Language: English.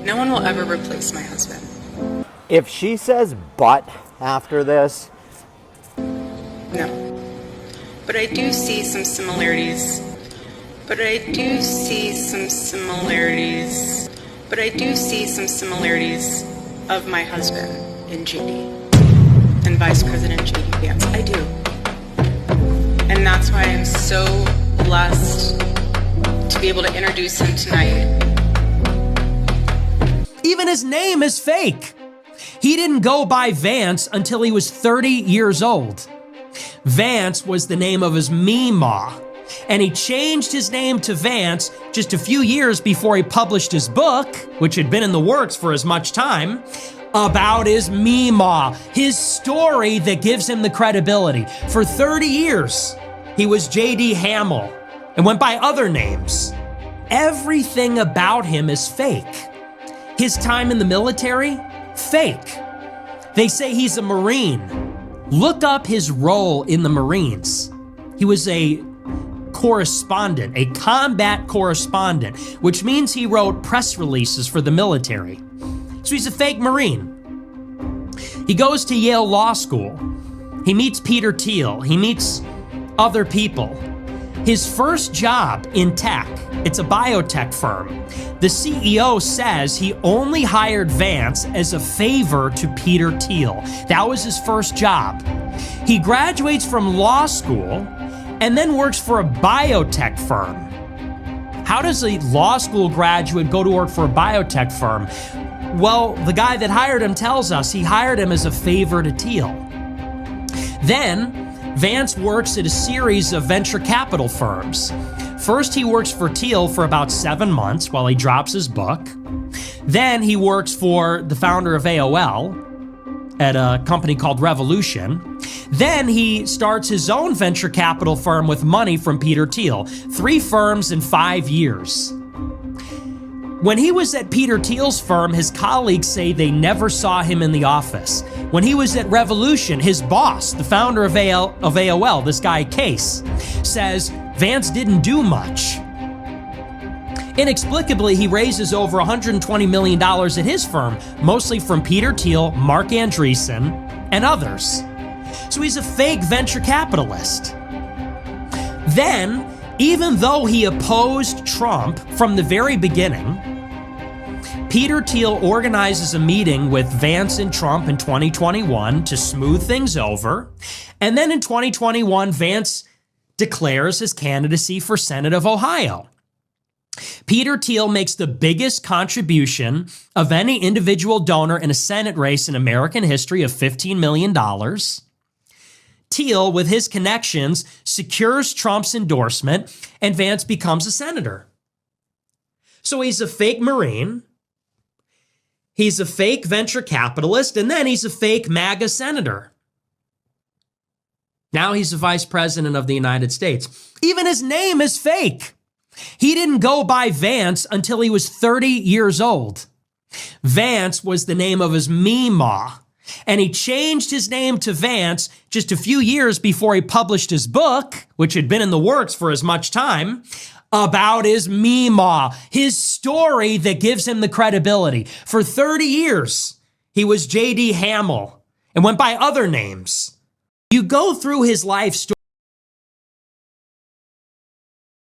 No one will ever replace my husband. If she says but after this, No. But I do see some similarities. But I do see some similarities. But I do see some similarities of my husband in JD and Vice President JD Vance. I do. And that's why I'm so blessed to be able to introduce him tonight. Even his name is fake. He didn't go by Vance until he was 30 years old. Vance was the name of his Meemaw, and he changed his name to Vance just a few years before he published his book, which had been in the works for as much time, about his Meemaw, his story that gives him the credibility. For 30 years, he was J.D. Hamill and went by other names. Everything about him is fake. His time in the military, fake. They say he's a Marine. Look up his role in the Marines. He was a correspondent, a combat correspondent, which means he wrote press releases for the military. So he's a fake Marine. He goes to Yale Law School. He meets Peter Thiel. He meets other people. His first job in tech, it's a biotech firm. The CEO says he only hired Vance as a favor to Peter Thiel. That was his first job. He graduates from law school and then works for a biotech firm. How does a law school graduate go to work for a biotech firm? Well, the guy that hired him tells us he hired him as a favor to Thiel. Then, Vance works at a series of venture capital firms. First, he works for Thiel for about 7 months while he drops his book. Then he works for the founder of AOL at a company called Revolution. Then he starts his own venture capital firm with money from Peter Thiel. 3 firms in 5 years. When he was at Peter Thiel's firm, his colleagues say they never saw him in the office. When he was at Revolution, his boss, the founder of AOL, this guy Case, says Vance didn't do much. Inexplicably, he raises over $120 million at his firm, mostly from Peter Thiel, Mark Andreessen, and others. So he's a fake venture capitalist. Then, even though he opposed Trump from the very beginning, Peter Thiel organizes a meeting with Vance and Trump in 2021 to smooth things over. And then in 2021, Vance declares his candidacy for Senate of Ohio. Peter Thiel makes the biggest contribution of any individual donor in a Senate race in American history of $15 million. Thiel, with his connections, secures Trump's endorsement, and Vance becomes a senator. So he's a fake Marine, he's a fake venture capitalist, and then he's a fake MAGA senator. Now he's the vice president of the United States. Even his name is fake. He didn't go by Vance until he was 30 years old. Vance was the name of his Meemaw, and he changed his name to Vance just a few years before he published his book, which had been in the works for as much time, about his Meemaw, his story that gives him the credibility. For 30 years, he was J.D. Hamill and went by other names. You go through his life story.